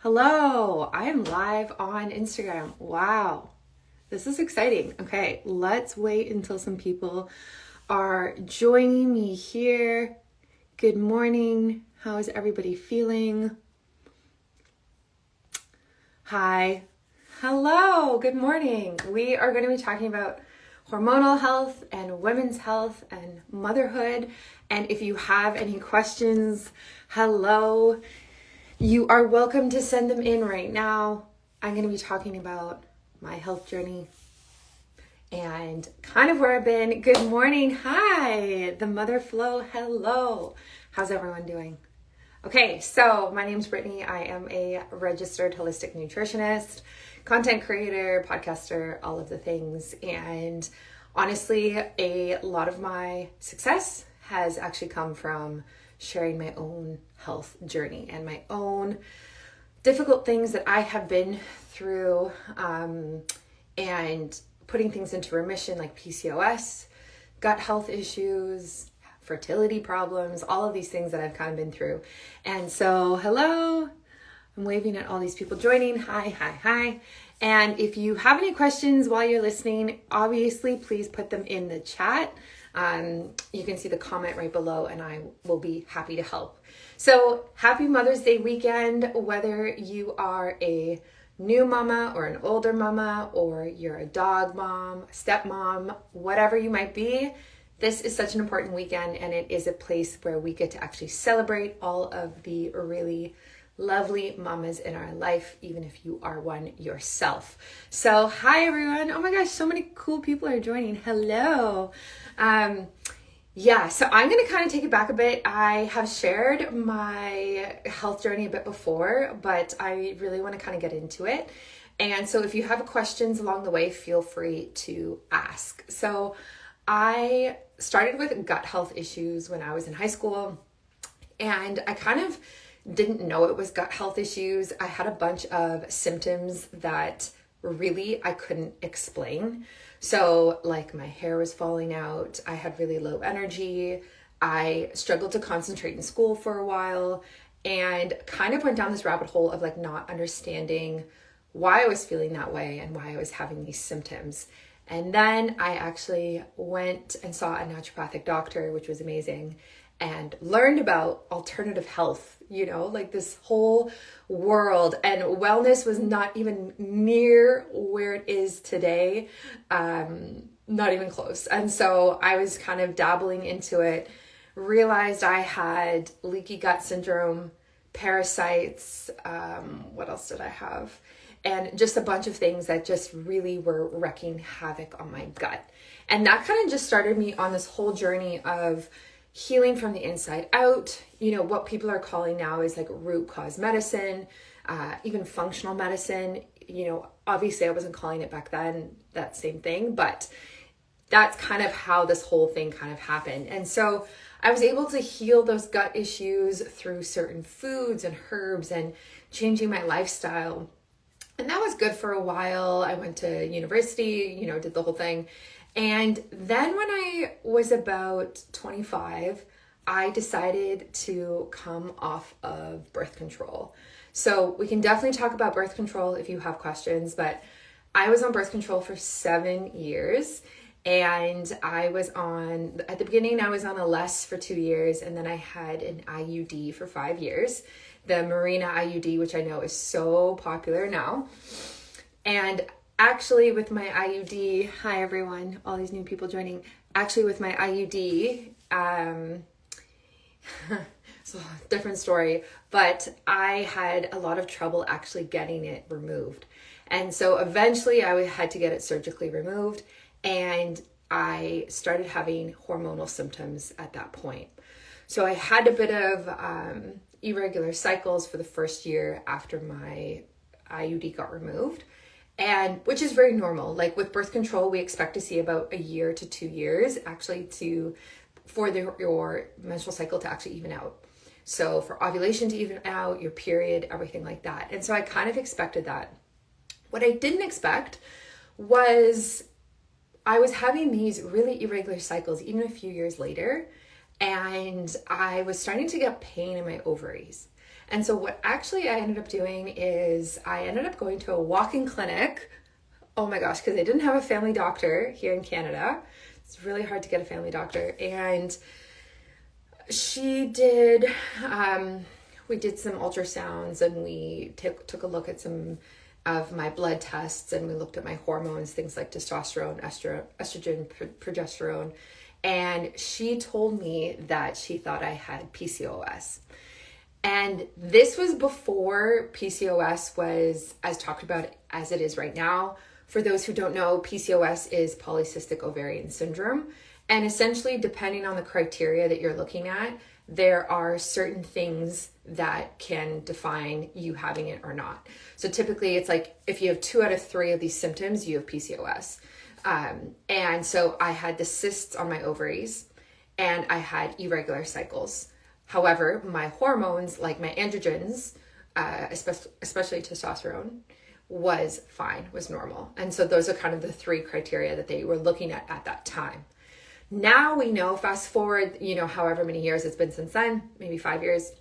Hello, I am live on Instagram. Wow, this is exciting. Okay, let's wait until some people are joining me here. Good morning. How is everybody feeling? Hi. Hello, good morning. We are going to be talking about hormonal health and women's health and motherhood. And if you have any questions, hello. You are welcome to send them in right now. I'm going to be talking about my health journey and kind of where I've been. Good morning. Hi, the Mother Flow. Hello. How's everyone doing? Okay, so my name's Brittany. I am a registered holistic nutritionist, content creator, podcaster, all of the things. And honestly, a lot of my success has actually come from sharing my own health journey and my own difficult things that I have been through, and putting things into remission like PCOS, gut health issues, fertility problems, all of these things that I've kind of been through. And so, hello, I'm waving at all these people joining. Hi. And if you have any questions while you're listening, obviously, please put them in the chat. You can see the comment right below and I will be happy to help. So happy Mother's Day weekend, whether you are a new mama or an older mama, or you're a dog mom, stepmom, whatever you might be. This is such an important weekend, and it is a place where we get to actually celebrate all of the really lovely mamas in our life, even if you are one yourself. So hi everyone. Oh my gosh, so many cool people are joining. Hello. So I'm going to kind of take it back a bit. I have shared my health journey a bit before, but I really want to kind of get into it. And so if you have questions along the way, feel free to ask. So I started with gut health issues when I was in high school, and I kind of didn't know it was gut health issues. I had a bunch of symptoms that really I couldn't explain. So like my hair was falling out, I had really low energy, I struggled to concentrate in school for a while, and kind of went down this rabbit hole of like not understanding why I was feeling that way and why I was having these symptoms. And then I actually went and saw a naturopathic doctor, which was amazing, and learned about alternative health, like this whole world. And wellness was not even near where it is today, not even close. And so I was kind of dabbling into it, realized I had leaky gut syndrome, parasites, what else did I have? And just a bunch of things that just really were wreaking havoc on my gut. And that kind of just started me on this whole journey of healing from the inside out. What people are calling now is like root cause medicine, even functional medicine. Obviously I wasn't calling it back then that same thing, but that's kind of how this whole thing kind of happened. And so I was able to heal those gut issues through certain foods and herbs and changing my lifestyle. And that was good for a while. I went to university, did the whole thing. And then when I was about 25, I decided to come off of birth control. So we can definitely talk about birth control if you have questions, but I was on birth control for 7 years. And at the beginning, I was on a less for 2 years. And then I had an IUD for 5 years. The Marina IUD, which I know is so popular now. And actually with my IUD, hi everyone, all these new people joining. Actually with my IUD, so different story, but I had a lot of trouble actually getting it removed. And so eventually I had to get it surgically removed, and I started having hormonal symptoms at that point. So I had a bit of irregular cycles for the first year after my IUD got removed, and which is very normal. Like with birth control, we expect to see about a year to 2 years actually for your menstrual cycle to actually even out. So for ovulation to even out, your period, everything like that. And so I kind of expected that. What I didn't expect was I was having these really irregular cycles even a few years later, and I was starting to get pain in my ovaries. And so what actually I ended up doing is I ended up going to a walk-in clinic. Oh my gosh, because I didn't have a family doctor here in Canada. It's really hard to get a family doctor. And she did, we did some ultrasounds, and we took a look at some of my blood tests, and we looked at my hormones, things like testosterone, estrogen, progesterone. And she told me that she thought I had PCOS. And this was before PCOS was as talked about as it is right now. For those who don't know, PCOS is polycystic ovarian syndrome. And essentially, depending on the criteria that you're looking at, there are certain things that can define you having it or not. So typically it's like if you have 2 out of 3 of these symptoms, you have PCOS. And so I had the cysts on my ovaries, and I had irregular cycles. However, my hormones, like my androgens, especially testosterone, was fine, was normal. And so those are kind of the 3 criteria that they were looking at that time. Now we know, fast forward, however many years it's been since then, maybe 5 years,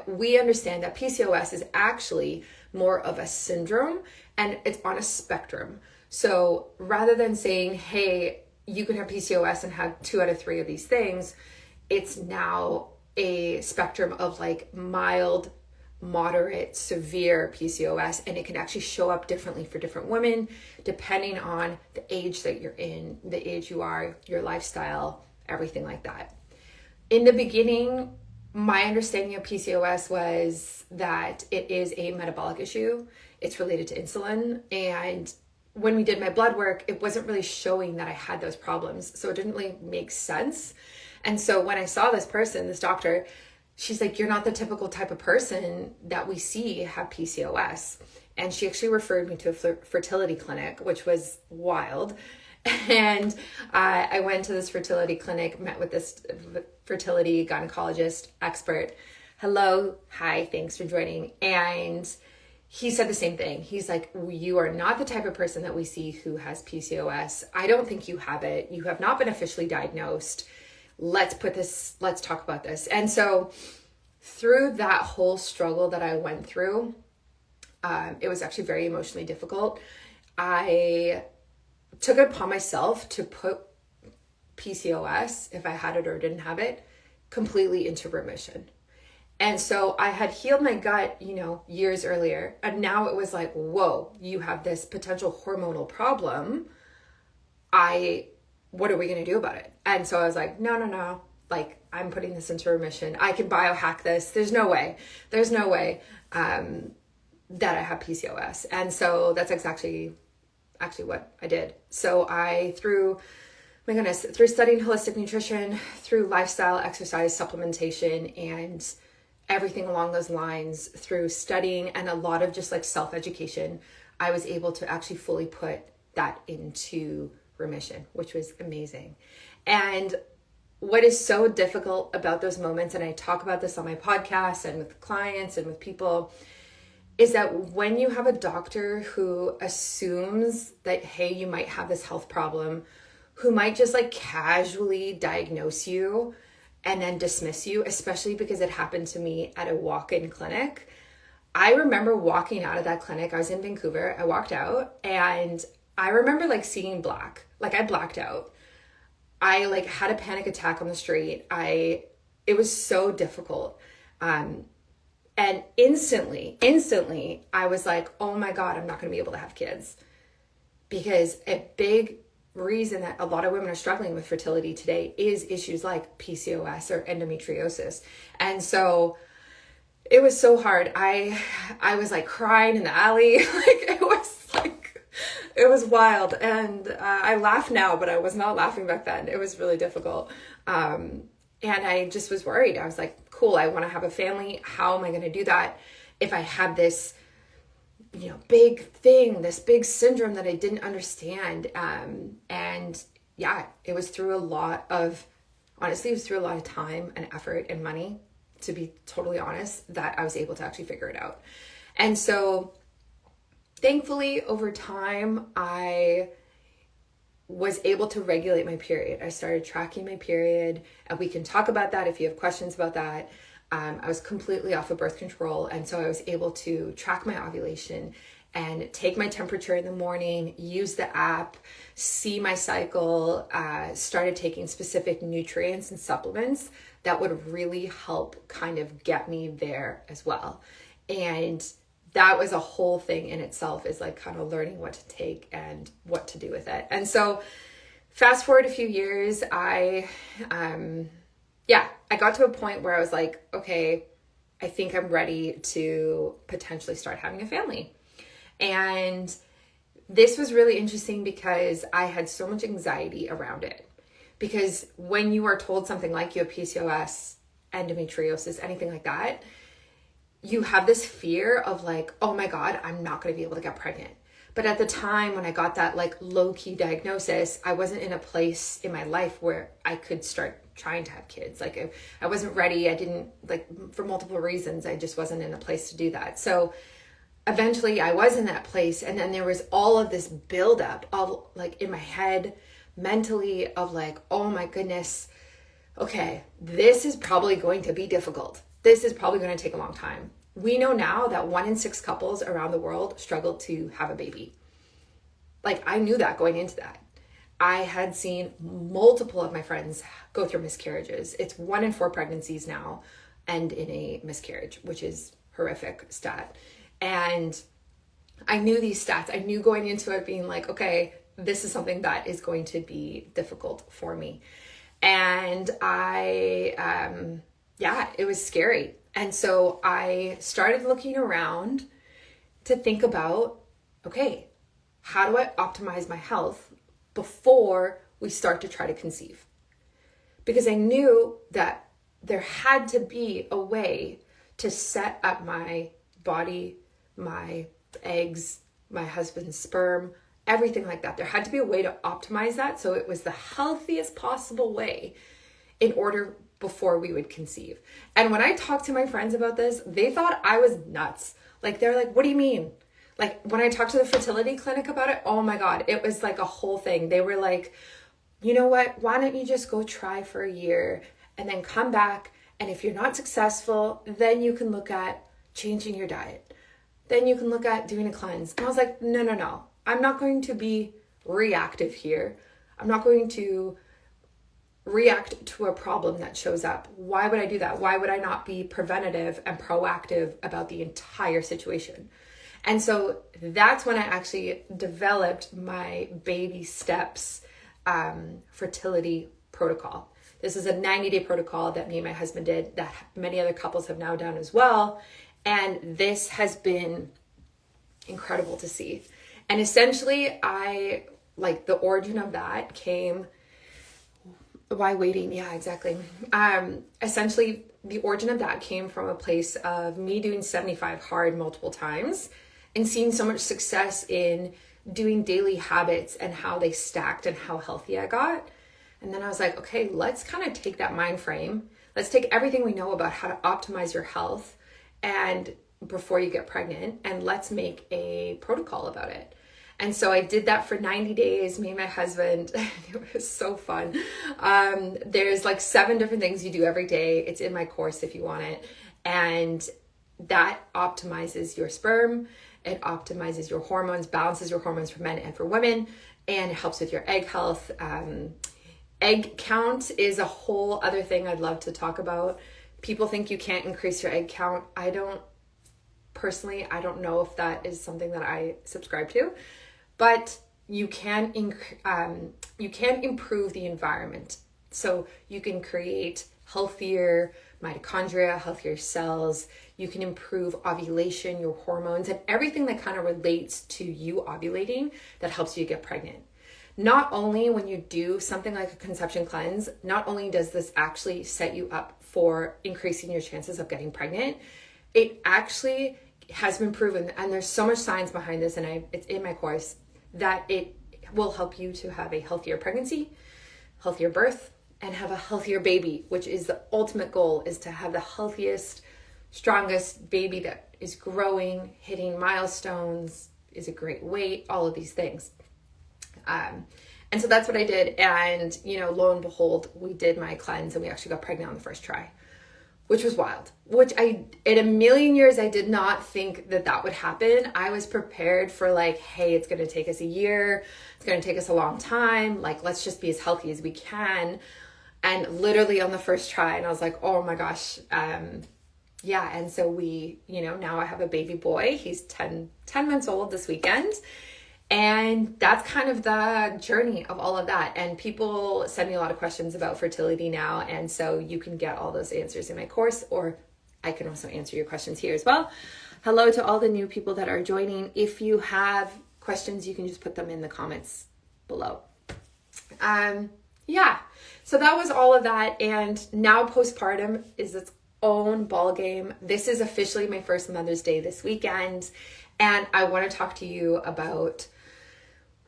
we understand that PCOS is actually more of a syndrome, and it's on a spectrum. So rather than saying, hey, you can have PCOS and have 2 out of 3 of these things, it's now a spectrum of like mild, moderate, severe PCOS, and it can actually show up differently for different women depending on the age that you're in, the age you are, your lifestyle, everything like that. In the beginning, my understanding of PCOS was that it is a metabolic issue. It's related to insulin, and when we did my blood work, it wasn't really showing that I had those problems. So it didn't really make sense. And so when I saw this person, this doctor, she's like, you're not the typical type of person that we see have PCOS. And she actually referred me to a fertility clinic, which was wild. And I went to this fertility clinic, met with this fertility gynecologist expert. Hello, hi, thanks for joining. And he said the same thing. He's like, you are not the type of person that we see who has PCOS. I don't think you have it. You have not been officially diagnosed. Let's talk about this. And so through that whole struggle that I went through, it was actually very emotionally difficult. I took it upon myself to put PCOS, if I had it or didn't have it, completely into remission. And so I had healed my gut, years earlier. And now it was like, whoa, you have this potential hormonal problem. What are we going to do about it? And so I was like, no. Like, I'm putting this into remission. I can biohack this. There's no way that I have PCOS. And so that's actually what I did. So through studying holistic nutrition, through lifestyle, exercise, supplementation, and everything along those lines, through studying and a lot of just like self-education, I was able to actually fully put that into remission, which was amazing. And what is so difficult about those moments, and I talk about this on my podcast and with clients and with people, is that when you have a doctor who assumes that, hey, you might have this health problem, who might just like casually diagnose you and then dismiss you, especially because it happened to me at a walk-in clinic. I remember walking out of that clinic. I was in Vancouver. I walked out and I remember like seeing black. Like I blacked out. I like had a panic attack on the street. It was so difficult. And instantly, I was like, oh my God, I'm not going to be able to have kids. Because a big reason that a lot of women are struggling with fertility today is issues like PCOS or endometriosis. And so it was so hard. I was like crying in the alley. It was wild. And I laugh now, but I was not laughing back then. It was really difficult. And I just was worried. I was like, cool, I want to have a family. How am I going to do that if I have this, big thing, this big syndrome that I didn't understand? And yeah, it was through a lot of time and effort and money, to be totally honest, that I was able to actually figure it out. And so thankfully, over time, I was able to regulate my period. I started tracking my period, and we can talk about that if you have questions about that. I was completely off of birth control. And so I was able to track my ovulation and take my temperature in the morning, use the app, see my cycle, started taking specific nutrients and supplements that would really help kind of get me there as well. And that was a whole thing in itself, is like kind of learning what to take and what to do with it. And so fast forward a few years, I got to a point where I was like, okay, I think I'm ready to potentially start having a family. And this was really interesting because I had so much anxiety around it. Because when you are told something like you have PCOS, endometriosis, anything like that, you have this fear of like, oh my God, I'm not going to be able to get pregnant. But at the time when I got that like low-key diagnosis, I wasn't in a place in my life where I could start trying to have kids. Like I wasn't ready. I didn't, like, for multiple reasons, I just wasn't in a place to do that. So eventually I was in that place. And then there was all of this buildup of like in my head, mentally, of like, oh my goodness, okay, this is probably going to be difficult. This is probably going to take a long time. We know now that 1 in 6 couples around the world struggle to have a baby. Like, I knew that going into that. I had seen multiple of my friends go through miscarriages. It's 1 in 4 pregnancies now end in a miscarriage, which is horrific stat. And I knew these stats. I knew going into it being like, okay, this is something that is going to be difficult for me. And it was scary. And so I started looking around to think about, okay, how do I optimize my health before we start to try to conceive? Because I knew that there had to be a way to set up my body, my eggs, my husband's sperm, everything like that. There had to be a way to optimize that so it was the healthiest possible way in order before we would conceive. And when I talked to my friends about this, they thought I was nuts. Like, they're like, what do you mean? Like, when I talked to the fertility clinic about it, oh my God, it was like a whole thing. They were like, you know what? Why don't you just go try for a year and then come back? And if you're not successful, then you can look at changing your diet. Then you can look at doing a cleanse. And I was like, no. I'm not going to be reactive here. I'm not going to react to a problem that shows up. Why would I do that? Why would I not be preventative and proactive about the entire situation? And so that's when I actually developed my baby steps fertility protocol. This is a 90-day protocol that me and my husband did that many other couples have now done as well. And this has been incredible to see. And essentially, the origin of that came. Why waiting? Yeah, exactly. Essentially, the origin of that came from a place of me doing 75 hard multiple times and seeing so much success in doing daily habits and how they stacked and how healthy I got. And then I was like, okay, let's kind of take that mind frame. Let's take everything we know about how to optimize your health and before you get pregnant, and let's make a protocol about it. And so I did that for 90 days, me and my husband. It was so fun. There's like 7 different things you do every day. It's in my course if you want it. And that optimizes your sperm. It optimizes your hormones, balances your hormones for men and for women, and it helps with your egg health. Egg count is a whole other thing I'd love to talk about. People think you can't increase your egg count. I don't know if that is something that I subscribe to, but you can improve the environment. So you can create healthier mitochondria, healthier cells. You can improve ovulation, your hormones, and everything that kind of relates to you ovulating that helps you get pregnant. Not only when you do something like a conception cleanse, not only does this actually set you up for increasing your chances of getting pregnant, it actually has been proven, and there's so much science behind this, and it's in my course, that it will help you to have a healthier pregnancy, healthier birth, and have a healthier baby, which is the ultimate goal, is to have the healthiest, strongest baby that is growing, hitting milestones, is a great weight, all of these things. And so that's what I did. And, lo and behold, we did my cleanse and we actually got pregnant on the first try, which was wild, in a million years, I did not think that would happen. I was prepared for like, hey, it's going to take us a year. It's going to take us a long time. Like, let's just be as healthy as we can. And literally on the first try, and I was like, oh my gosh. Yeah. And so we, now I have a baby boy. He's 10 months old this weekend. And that's kind of the journey of all of that. And people send me a lot of questions about fertility now. And so you can get all those answers in my course, or I can also answer your questions here as well. Hello to all the new people that are joining. If you have questions, you can just put them in the comments below. Yeah, so that was all of that. And now postpartum is its own ball game. This is officially my first Mother's Day this weekend. And I want to talk to you about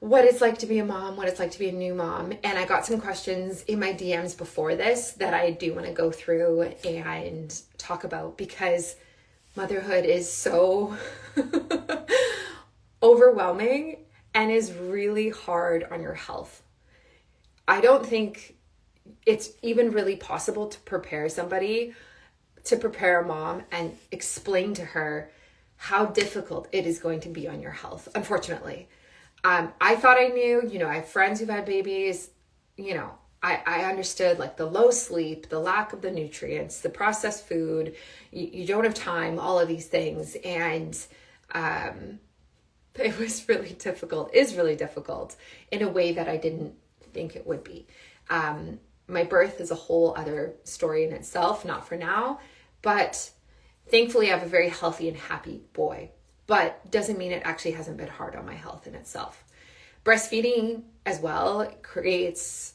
what it's like to be a mom, what it's like to be a new mom. And I got some questions in my DMs before this that I do want to go through and talk about, because motherhood is so overwhelming and is really hard on your health. I don't think it's even really possible to prepare a mom and explain to her how difficult it is going to be on your health, unfortunately. I thought I knew, I have friends who've had babies, I understood like the low sleep, the lack of the nutrients, the processed food, you don't have time, all of these things. And it was really difficult, is really difficult in a way that I didn't think it would be. My birth is a whole other story in itself, not for now, but thankfully I have a very healthy and happy boy. But doesn't mean it actually hasn't been hard on my health in itself. Breastfeeding as well creates,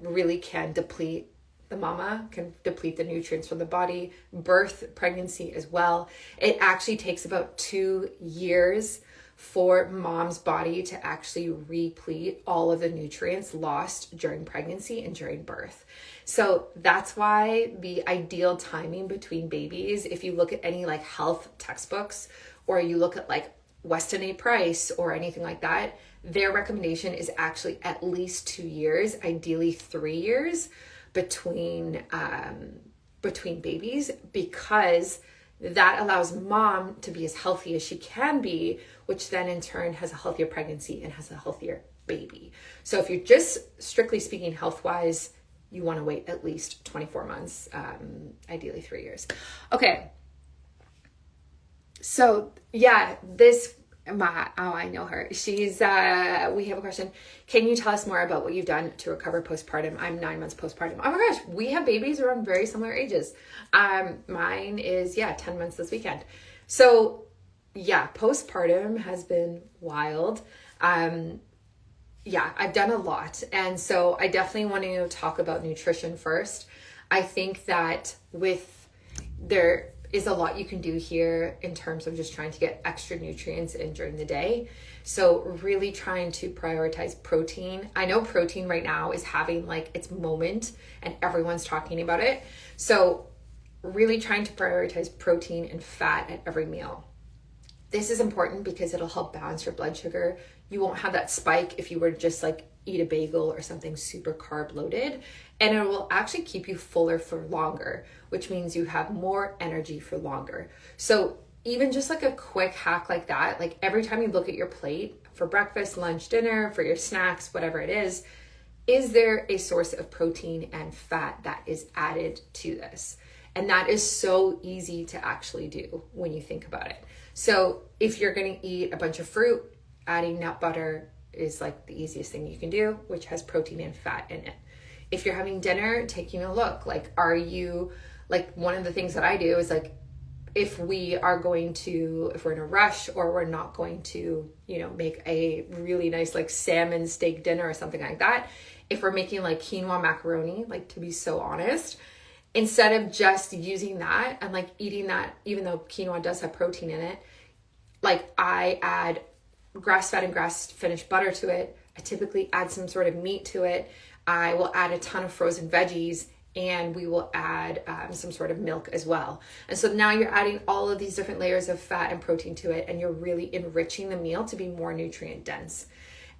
really can deplete the mama, can deplete the nutrients from the body. Pregnancy as well. It actually takes about 2 years for mom's body to actually replete all of the nutrients lost during pregnancy and during birth. So that's why the ideal timing between babies, if you look at any health textbooks, or you look at Weston A. Price or anything like that, their recommendation is actually at least 2 years, ideally 3 years between babies, because that allows mom to be as healthy as she can be, which then in turn has a healthier pregnancy and has a healthier baby. So if you're just strictly speaking health-wise, you want to wait at least 24 months, ideally 3 years. Okay. So yeah, I know her. She's, we have a question. Can you tell us more about what you've done to recover postpartum? I'm 9 months postpartum. Oh my gosh, we have babies around very similar ages. Mine is, 10 months this weekend. So yeah, postpartum has been wild. I've done a lot. And so I definitely want to talk about nutrition first. I think that there is a lot you can do here in terms of just trying to get extra nutrients in during the day. So really trying to prioritize protein. I know protein right now is having its moment and everyone's talking about it. So really trying to prioritize protein and fat at every meal. This is important because it'll help balance your blood sugar. You won't have that spike if you were to just eat a bagel or something super carb loaded, and it will actually keep you fuller for longer, which means you have more energy for longer. So even just a quick hack like that, every time you look at your plate for breakfast, lunch, dinner, for your snacks, whatever it is there a source of protein and fat that is added to this? And that is so easy to actually do when you think about it. So if you're going to eat a bunch of fruit, adding nut butter is the easiest thing you can do, which has protein and fat in it. If you're having dinner, taking a look, are you, one of the things that I do is if we're in a rush or we're not going to, make a really nice salmon steak dinner or something like that. If we're making quinoa macaroni, to be so honest, instead of just using that and eating that, even though quinoa does have protein in it, I add grass-fed and grass-finished butter to it. I typically add some sort of meat to it. I will add a ton of frozen veggies, and we will add some sort of milk as well. And so now you're adding all of these different layers of fat and protein to it, and you're really enriching the meal to be more nutrient dense.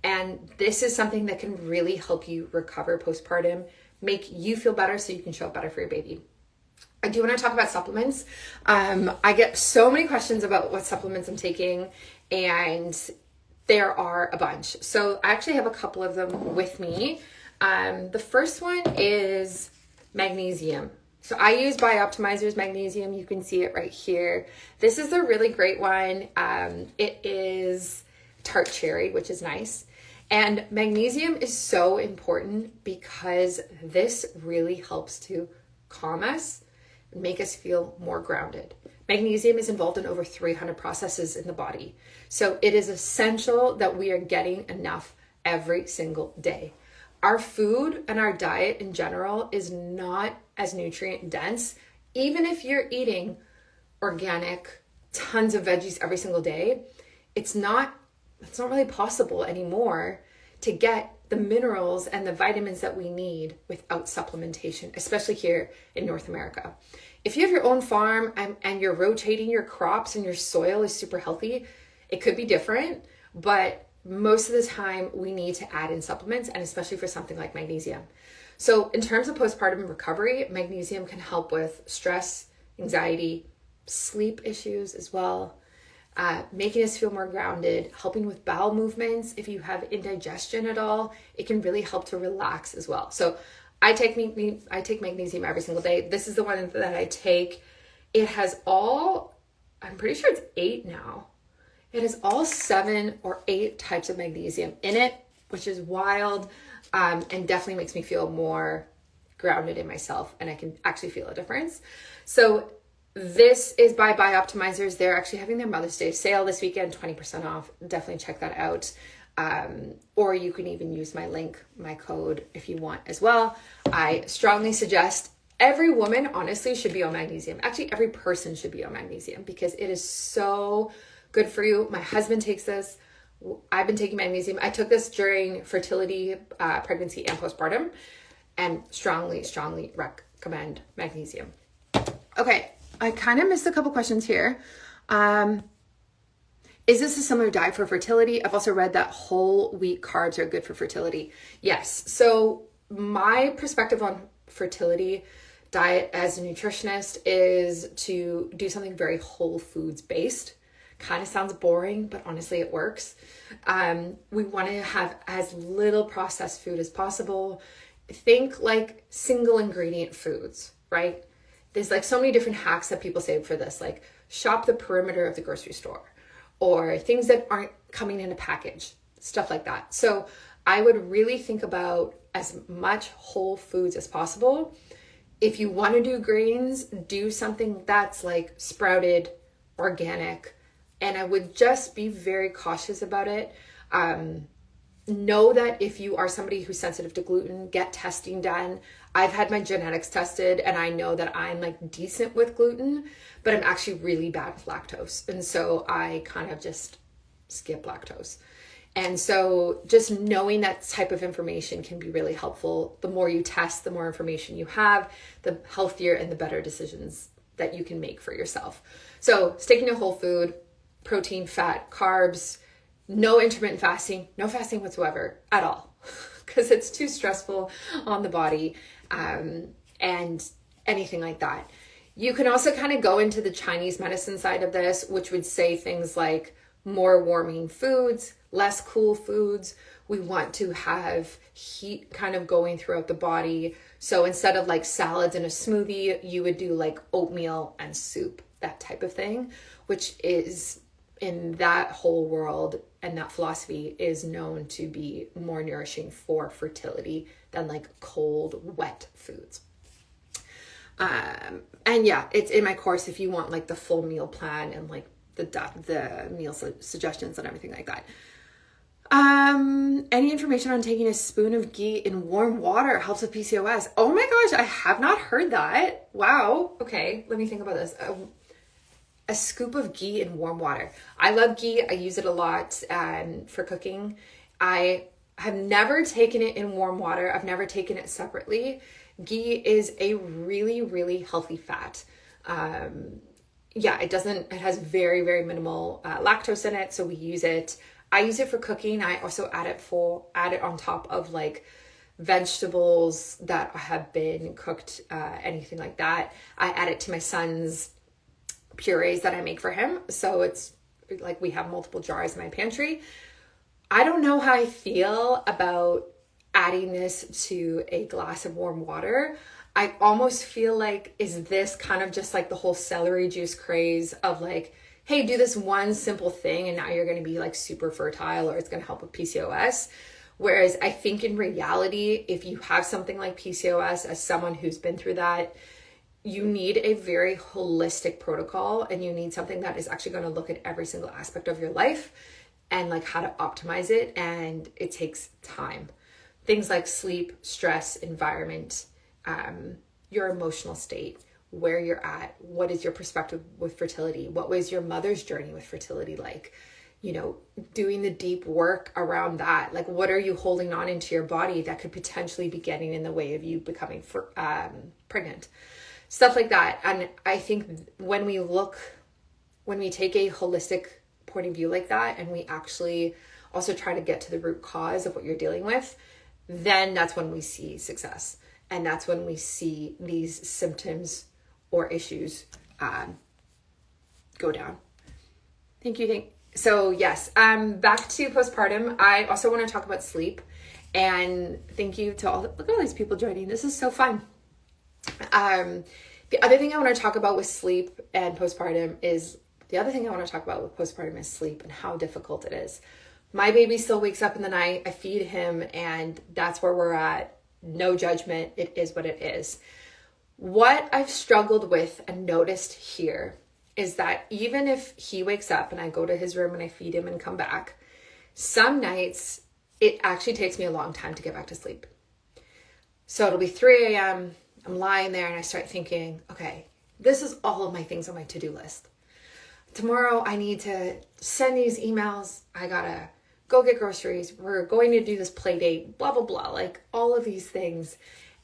And this is something that can really help you recover postpartum, make you feel better so you can show up better for your baby. I do want to talk about supplements. I get so many questions about what supplements I'm taking, and there are a bunch. So I actually have a couple of them with me. The first one is magnesium. So I use Bioptimizer's magnesium. You can see it right here. This is a really great one. It is tart cherry, which is nice. And magnesium is so important because this really helps to calm us, make us feel more grounded. Magnesium is involved in over 300 processes in the body. So it is essential that we are getting enough every single day. Our food and our diet in general is not as nutrient dense. Even if you're eating organic, tons of veggies every single day, it's not really possible anymore to get the minerals and the vitamins that we need without supplementation, especially here in North America. If you have your own farm and you're rotating your crops and your soil is super healthy, it could be different, but most of the time we need to add in supplements, and especially for something like magnesium. So in terms of postpartum recovery, magnesium can help with stress, anxiety, sleep issues as well, making us feel more grounded, helping with bowel movements. If you have indigestion at all, it can really help to relax as well. So I take magnesium every single day. This is the one that I take. It has I'm pretty sure it's 8 now. It has all 7 or 8 types of magnesium in it, which is wild, and definitely makes me feel more grounded in myself, and I can actually feel a difference. So this is by Bioptimizers. They're actually having their Mother's Day sale this weekend, 20% off. Definitely check that out. Or you can even use my link, my code, if you want as well. I strongly suggest every woman, honestly, should be on magnesium. Actually, every person should be on magnesium because it is so good for you. My husband takes this. I've been taking magnesium. I took this during fertility, pregnancy, and postpartum, and strongly recommend magnesium. Okay, I kind of missed a couple questions here. Is this a similar diet for fertility? I've also read that whole wheat carbs are good for fertility. Yes. So my perspective on fertility diet as a nutritionist is to do something very whole foods based. Kind of sounds boring, but honestly it works. We want to have as little processed food as possible. Think like single ingredient foods, right? There's like so many different hacks that people say for this, like shop the perimeter of the grocery store, or things that aren't coming in a package, stuff like that. So I would really think about as much whole foods as possible. If you want to do grains, do something that's like sprouted, organic, and I would just be very cautious about it. Know that if you are somebody who's sensitive to gluten, get testing done. I've had my genetics tested and I know that I'm like decent with gluten, but I'm actually really bad with lactose. And so I kind of just skip lactose. And so just knowing that type of information can be really helpful. The more you test, the more information you have, the healthier and the better decisions that you can make for yourself. So sticking to whole food, protein, fat, carbs, no intermittent fasting, no fasting whatsoever at all, because it's too stressful on the body, and anything like that. You can also kind of go into the Chinese medicine side of this, which would say things like more warming foods, less cool foods. We want to have heat kind of going throughout the body. So instead of like salads and a smoothie, you would do like oatmeal and soup, that type of thing, which is in that whole world and that philosophy is known to be more nourishing for fertility than like cold, wet foods. And yeah, it's in my course if you want like the full meal plan and like the meal suggestions and everything like that. Any information on taking a spoon of ghee in warm water helps with PCOS? Oh my gosh, I have not heard that. Wow. Okay, let me think about this. A scoop of ghee in warm water. I love ghee. I use it a lot for cooking. I have never taken it in warm water. I've never taken it separately. Ghee is a really, really healthy fat. It has very, very minimal lactose in it. So we use it. I use it for cooking. I also add it on top of like vegetables that have been cooked, anything like that. I add it to my son's purees that I make for him. So it's like we have multiple jars in my pantry. I don't know how I feel about adding this to a glass of warm water. I almost feel like, is this kind of just like the whole celery juice craze of like, hey, do this one simple thing and now you're going to be like super fertile, or it's going to help with PCOS. Whereas I think in reality, if you have something like PCOS, as someone who's been through that, you need a very holistic protocol, and you need something that is actually going to look at every single aspect of your life and like how to optimize it. And it takes time. Things like sleep, stress, environment, your emotional state, where you're at, what is your perspective with fertility, what was your mother's journey with fertility like, you know, doing the deep work around that. Like, what are you holding on into your body that could potentially be getting in the way of you becoming pregnant? Stuff like that. And I think when we take a holistic point of view like that, and we actually also try to get to the root cause of what you're dealing with, then that's when we see success. And that's when we see these symptoms or issues go down. Thank you. So yes, back to postpartum. I also want to talk about sleep. And thank you to look at all these people joining. This is so fun. The other thing I want to talk about with sleep and postpartum is sleep and how difficult it is. My baby still wakes up in the night. I feed him, and that's where we're at. No judgment. It is what it is. What I've struggled with and noticed here is that even if he wakes up and I go to his room and I feed him and come back, some nights it actually takes me a long time to get back to sleep. So it'll be 3 a.m. I'm lying there and I start thinking, okay, this is all of my things on my to-do list. Tomorrow I need to send these emails. I gotta go get groceries. We're going to do this play date, blah, blah, blah, like all of these things.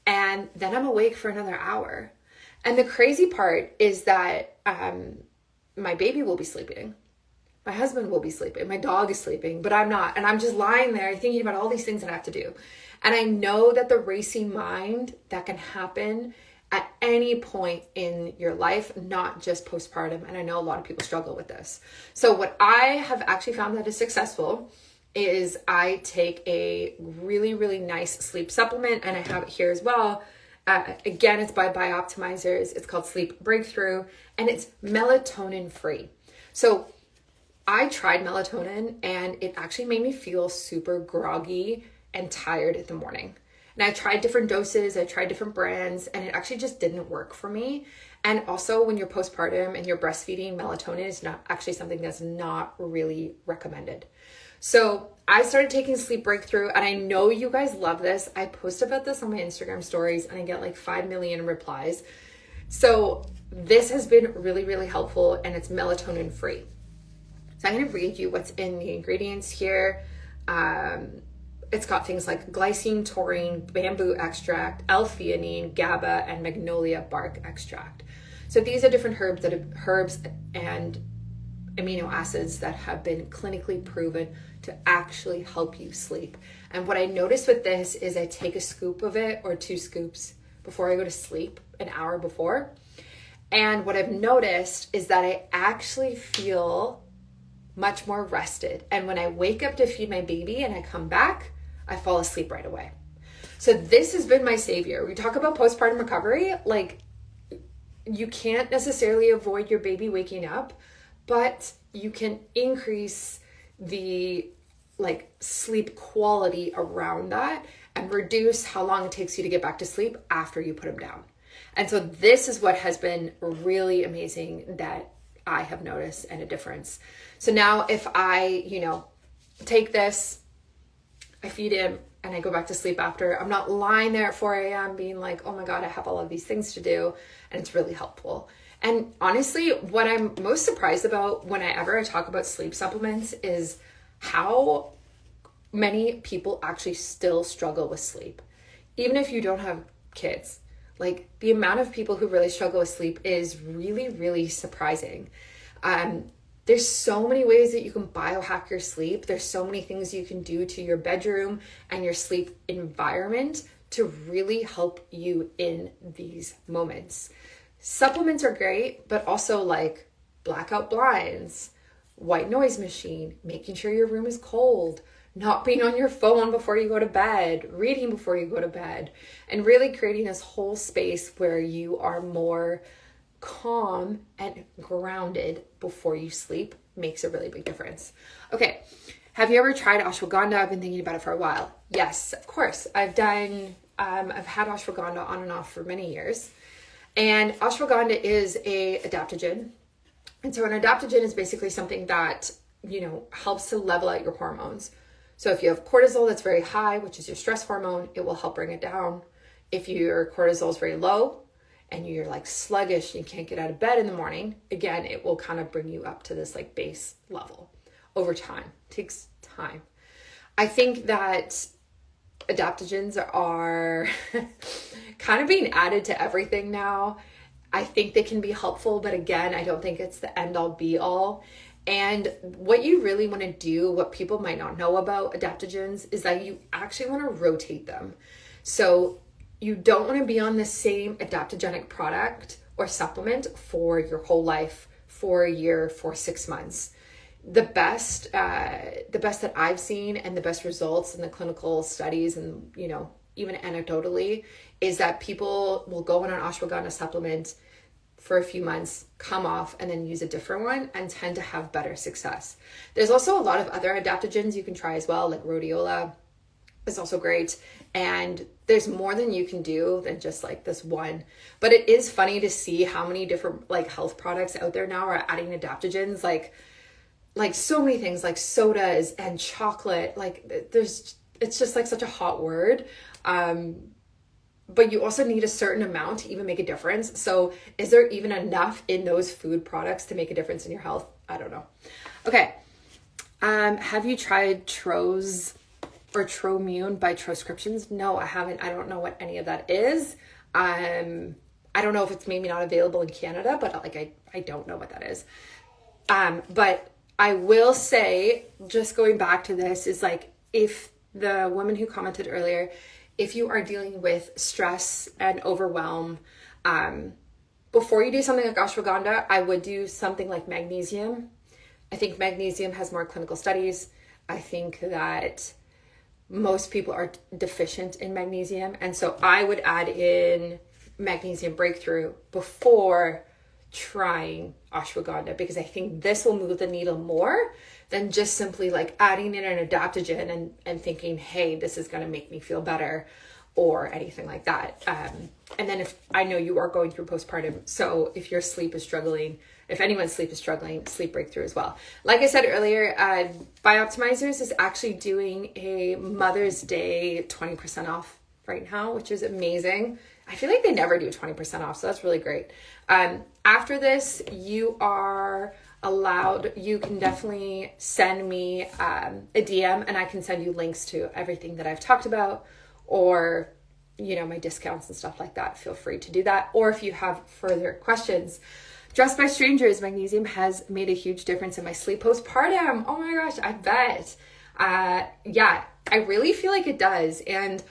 And then I'm awake for another hour. And the crazy part is that my baby will be sleeping. My husband will be sleeping. My dog is sleeping, but I'm not. And I'm just lying there thinking about all these things that I have to do. And I know that the racing mind that can happen at any point in your life, not just postpartum. And I know a lot of people struggle with this. So what I have actually found that is successful is I take a really, really nice sleep supplement, and I have it here as well. Again, it's by Biooptimizers. It's called Sleep Breakthrough, and it's melatonin free. So I tried melatonin, and it actually made me feel super groggy and tired in the morning. And I tried different doses, I tried different brands, and it actually just didn't work for me. And also when you're postpartum and you're breastfeeding, melatonin is not actually something that's not really recommended. So I started taking Sleep Breakthrough, and I know you guys love this. I post about this on my Instagram stories and I get like 5 million replies. So this has been really, really helpful, and it's melatonin free. So I'm going to read you what's in the ingredients here. It's got things like glycine, taurine, bamboo extract, L-theanine, GABA, and magnolia bark extract. So these are different herbs and amino acids that have been clinically proven to actually help you sleep. And what I noticed with this is I take a scoop of it or 2 scoops before I go to sleep, an hour before. And what I've noticed is that I actually feel much more rested. And when I wake up to feed my baby and I come back, I fall asleep right away. So this has been my savior. We talk about postpartum recovery, like you can't necessarily avoid your baby waking up, but you can increase the like sleep quality around that and reduce how long it takes you to get back to sleep after you put them down. And so this is what has been really amazing that I have noticed and a difference. So now if I, take this, I feed him, and I go back to sleep after, I'm not lying there at 4 a.m. being like, oh my God, I have all of these things to do. And it's really helpful. And honestly, what I'm most surprised about whenever I talk about sleep supplements is how many people actually still struggle with sleep. Even if you don't have kids, like the amount of people who really struggle with sleep is really, really surprising. There's so many ways that you can biohack your sleep. There's so many things you can do to your bedroom and your sleep environment to really help you in these moments. Supplements are great, but also like blackout blinds, white noise machine, making sure your room is cold, not being on your phone before you go to bed, reading before you go to bed, and really creating this whole space where you are more calm and grounded before you sleep makes a really big difference. Okay, have you ever tried ashwagandha? I've been thinking about it for a while. Yes, of course. I've had ashwagandha on and off for many years. And ashwagandha is a adaptogen. And so an adaptogen is basically something that, helps to level out your hormones. So if you have cortisol that's very high, which is your stress hormone, it will help bring it down. If your cortisol is very low, and you're like sluggish, you can't get out of bed in the morning, again, it will kind of bring you up to this like base level over time. It takes time. I think that adaptogens are kind of being added to everything now. I think they can be helpful, but again, I don't think it's the end all be all. And what you really want to do, what people might not know about adaptogens, is that you actually want to rotate them. So you don't want to be on the same adaptogenic product or supplement for your whole life, for a year, for 6 months. The best that I've seen and the best results in the clinical studies and, even anecdotally, is that people will go on an ashwagandha supplement for a few months, come off, and then use a different one and tend to have better success. There's also a lot of other adaptogens you can try as well, like rhodiola is also great. And there's more than you can do than just like this one. But it is funny to see how many different like health products out there now are adding adaptogens, like so many things, like sodas and chocolate. It's just like such a hot word. But you also need a certain amount to even make a difference. So is there even enough in those food products to make a difference in your health? I don't know. Okay. Have you tried Tro's or Tromune by Troscriptions? No, I haven't. I don't know what any of that is. I don't know if it's maybe not available in Canada, but I don't know what that is. But I will say, just going back to this, is like, if the woman who commented earlier, if you are dealing with stress and overwhelm, before you do something like ashwagandha, I would do something like magnesium. I think magnesium has more clinical studies. I think that most people are deficient in magnesium. And so I would add in Magnesium Breakthrough before trying ashwagandha, because I think this will move the needle more than just simply like adding in an adaptogen and thinking, hey, this is going to make me feel better or anything like that. And then if I know you are going through postpartum, so if your sleep is struggling, if anyone's sleep is struggling, Sleep Breakthrough as well. Like I said earlier, Bioptimizers is actually doing a Mother's Day 20% off right now, which is amazing. I feel like they never do 20% off, so that's really great. After this, you are allowed, you can definitely send me a DM and I can send you links to everything that I've talked about, or my discounts and stuff like that. Feel free to do that. Or if you have further questions. Dressed by Strangers Magnesium has made a huge difference in my sleep postpartum. Oh my gosh, I bet. Yeah, I really feel like it does. And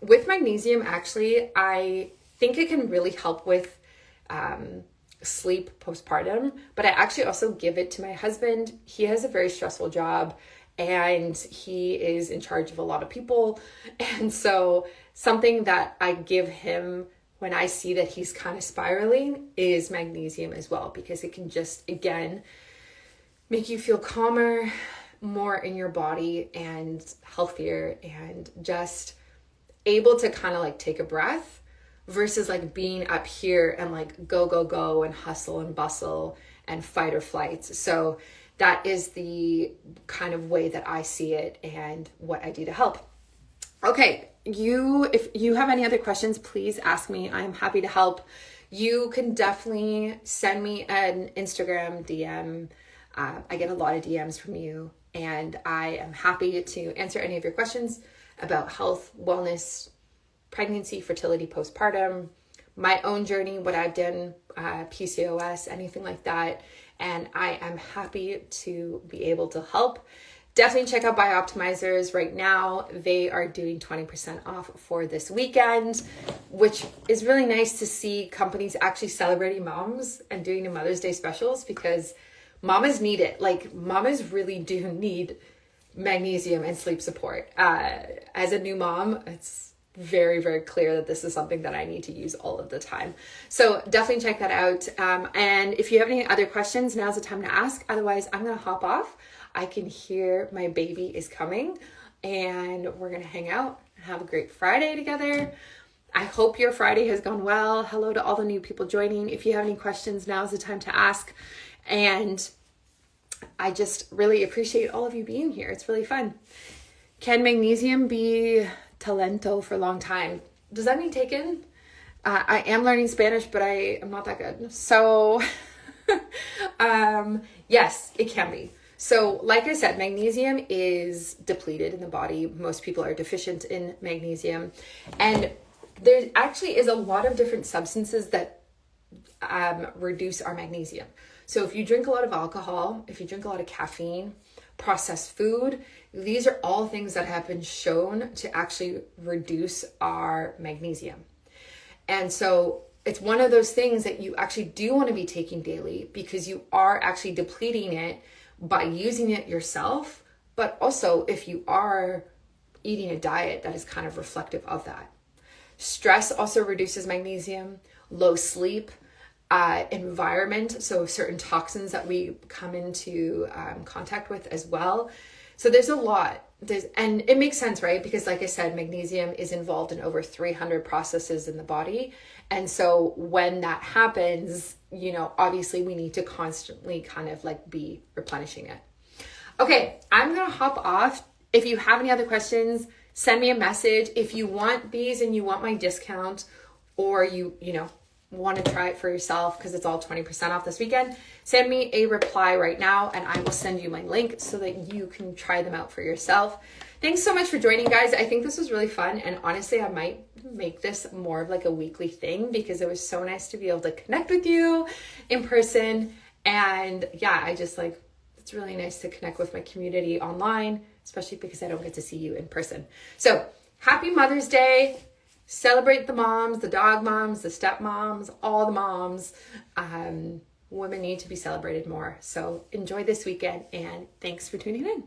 with magnesium, actually, I think it can really help with sleep postpartum, but I actually also give it to my husband. He has a very stressful job and he is in charge of a lot of people. And so something that I give him when I see that he's kind of spiraling is magnesium as well, because it can just, again, make you feel calmer, more in your body and healthier, and just able to kind of like take a breath versus like being up here and like go and hustle and bustle and fight or flight. So that is the kind of way that I see it and what I do to help. Okay, if you have any other questions, please ask me. I'm happy to help. You can definitely send me an Instagram DM. I get a lot of DMs from you, and I am happy to answer any of your questions about health, wellness, pregnancy, fertility, postpartum, my own journey, what I've done, PCOS, anything like that. and I am happy to be able to help. Definitely check out Bioptimizers right now. They are doing 20% off for this weekend, which is really nice to see companies actually celebrating moms and doing the Mother's Day specials, because mamas need it. Like, mamas really do need magnesium and sleep support. As a new mom, it's very, very clear that this is something that I need to use all of the time. So definitely check that out. And if you have any other questions, now's the time to ask. Otherwise, I'm going to hop off. I can hear my baby is coming, and we're going to hang out and have a great Friday together. I hope your Friday has gone well. Hello to all the new people joining. If you have any questions, now's the time to ask. And I just really appreciate all of you being here. It's really fun. Can magnesium be talento for a long time? Does that mean taken? I am learning Spanish, but I am not that good. So yes, it can be. So like I said, magnesium is depleted in the body. Most people are deficient in magnesium. And there actually is a lot of different substances that reduce our magnesium. So if you drink a lot of alcohol, if you drink a lot of caffeine, processed food, these are all things that have been shown to actually reduce our magnesium. And so it's one of those things that you actually do want to be taking daily, because you are actually depleting it by using it yourself, but also if you are eating a diet that is kind of reflective of that. Stress also reduces magnesium, low sleep, environment, so certain toxins that we come into contact with as well. So there's a lot. And it makes sense, right? Because like I said, magnesium is involved in over 300 processes in the body. And so when that happens, obviously we need to constantly kind of like be replenishing it. Okay, I'm going to hop off. If you have any other questions, send me a message. If you want these and you want my discount, or you want to try it for yourself because it's all 20% off this weekend, send me a reply right now and I will send you my link so that you can try them out for yourself. Thanks so much for joining, guys. I think this was really fun, and honestly, I might make this more of like a weekly thing because it was so nice to be able to connect with you in person. And yeah, it's really nice to connect with my community online, especially because I don't get to see you in person. So happy Mother's Day. Celebrate the moms, the dog moms, the step moms, all the moms. Women need to be celebrated more. So enjoy this weekend, and thanks for tuning in.